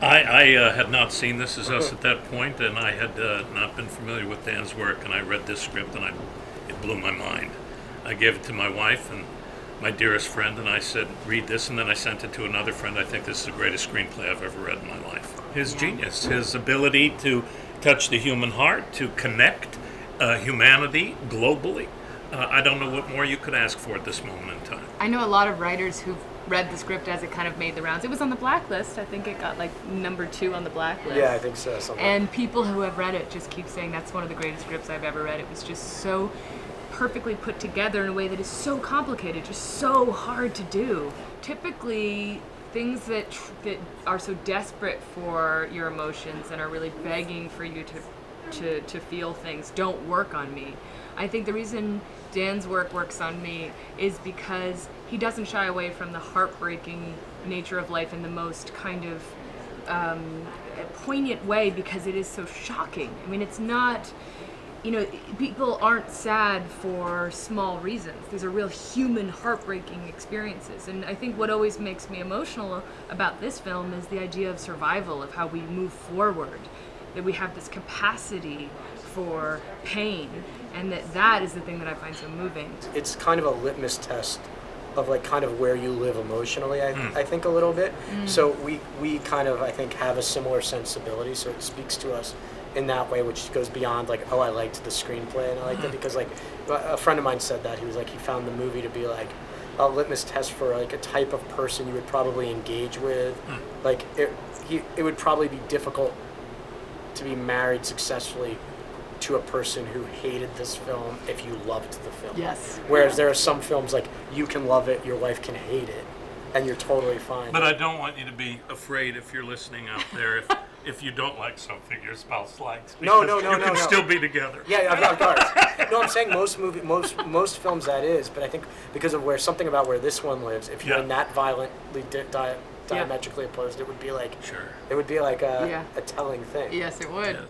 I had not seen This Is Us at that point, and I had not been familiar with Dan's work, and I read this script, and it blew my mind. I gave it to my wife and my dearest friend, and I said, read this, and then I sent it to another friend. I think this is the greatest screenplay I've ever read in my life. His genius, his ability to touch the human heart, to connect humanity globally. I don't know what more you could ask for at this moment in time. I know a lot of writers who've read the script as it kind of made the rounds. It was on the blacklist. I think it got like number 2 on the blacklist. Yeah, I think so. And people who have read it just keep saying that's one of the greatest scripts I've ever read. It was just so perfectly put together in a way that is so complicated, just so hard to do. Typically, things that are so desperate for your emotions and are really begging for you to feel things don't work on me. I think the reason Dan's work works on me is because he doesn't shy away from the heartbreaking nature of life in the most kind of poignant way, because it is so shocking. I mean, it's not, people aren't sad for small reasons. These are real human, heartbreaking experiences. And I think what always makes me emotional about this film is the idea of survival, of how we move forward, that we have this capacity for pain, and that is the thing that I find so moving. It's kind of a litmus test of like kind of where you live emotionally, I think a little bit. So we kind of, I think, have a similar sensibility, so it speaks to us in that way, which goes beyond like, oh, I liked the screenplay and I liked it, because like a friend of mine said that he was like, he found the movie to be like a litmus test for like a type of person you would probably engage with. Like it would probably be difficult to be married successfully to a person who hated this film if you loved the film. Yes. Whereas there are some films like you can love it, your wife can hate it, and you're totally fine. But I don't want you to be afraid if you're listening out there if you don't like something your spouse likes. No. You can still be together. Yeah, of course. No, I'm saying most films that is, but I think because of something about where this one lives, if you're not violently diametrically opposed, it would be like Sure. It would be like a telling thing. Yes, it would. Yes.